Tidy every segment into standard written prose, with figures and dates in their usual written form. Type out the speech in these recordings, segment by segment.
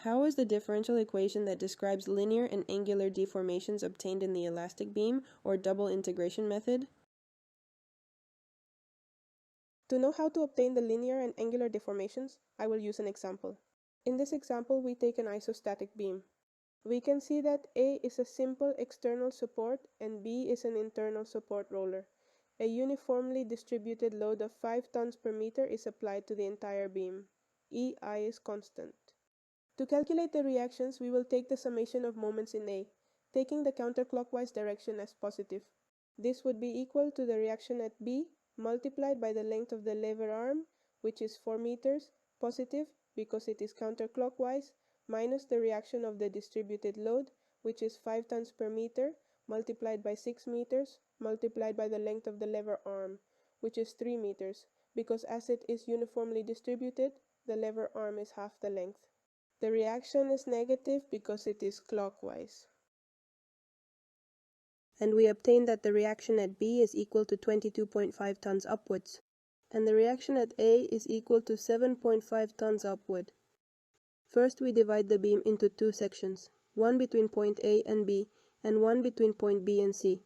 How is the differential equation that describes linear and angular deformations obtained in the elastic beam or double integration method? To know how to obtain the linear and angular deformations, I will use an example. In this example, we take an isostatic beam. We can see that A is a simple external support and B is an internal support roller. A uniformly distributed load of 5 tons per meter is applied to the entire beam. EI is constant. To calculate the reactions, we will take the summation of moments in A, taking the counterclockwise direction as positive. This would be equal to the reaction at B multiplied by the length of the lever arm, which is 4 meters, positive because it is counterclockwise, minus the reaction of the distributed load, which is 5 tons per meter, multiplied by 6 meters, multiplied by the length of the lever arm, which is 3 meters, because as it is uniformly distributed, the lever arm is half the length. The reaction is negative because it is clockwise. And we obtain that the reaction at B is equal to 22.5 tons upwards, and the reaction at A is equal to 7.5 tons upward. First, we divide the beam into two sections, one between point A and B, and one between point B and C.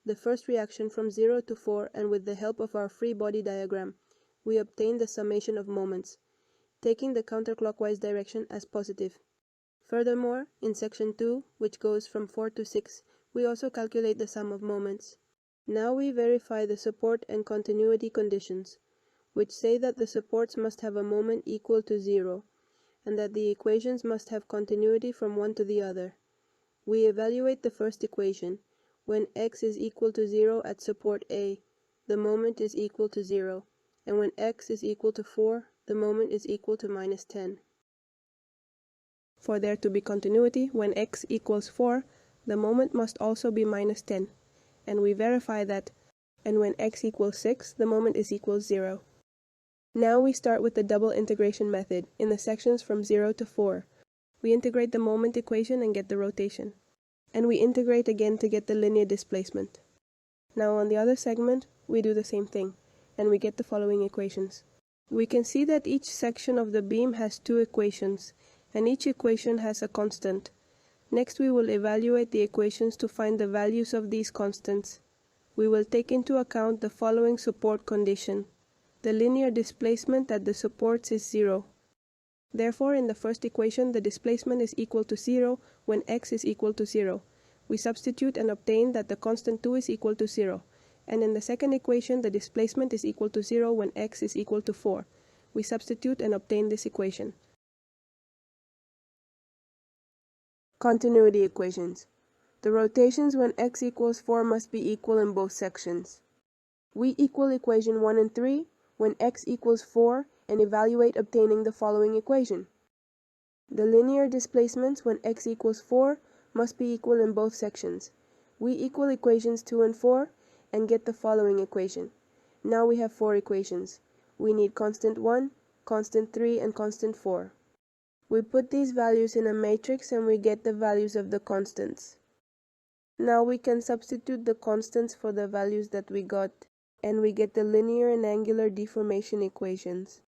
The first reaction from 0 to 4, and with the help of our free body diagram, we obtain the summation of moments, taking the counterclockwise direction as positive. Furthermore, in section 2, which goes from 4 to 6, we also calculate the sum of moments. Now we verify the support and continuity conditions, which say that the supports must have a moment equal to 0, and that the equations must have continuity from one to the other. We evaluate the first equation. When x is equal to 0 at support A, the moment is equal to 0, and when x is equal to 4, the moment is equal to minus 10. For there to be continuity, when x equals 4, the moment must also be minus 10, and we verify that, and when x equals 6, the moment is equals 0. Now we start with the double integration method in the sections from 0 to 4. We integrate the moment equation and get the rotation, and we integrate again to get the linear displacement. Now on the other segment, we do the same thing, and we get the following equations. We can see that each section of the beam has two equations, and each equation has a constant. Next, we will evaluate the equations to find the values of these constants. We will take into account the following support condition. The linear displacement at the supports is 0. Therefore, in the first equation, the displacement is equal to 0 when x is equal to 0. We substitute and obtain that the constant 2 is equal to 0. And in the second equation, the displacement is equal to 0 when x is equal to 4. We substitute and obtain this equation. Continuity equations. The rotations when x equals 4 must be equal in both sections. We equal equation 1 and 3 when x equals 4 and evaluate obtaining the following equation. The linear displacements when x equals 4 must be equal in both sections. We equal equations 2 and 4 and get the following equation. Now we have 4 equations. We need constant 1, constant 3, and constant 4. We put these values in a matrix and we get the values of the constants. Now we can substitute the constants for the values that we got, and we get the linear and angular deformation equations.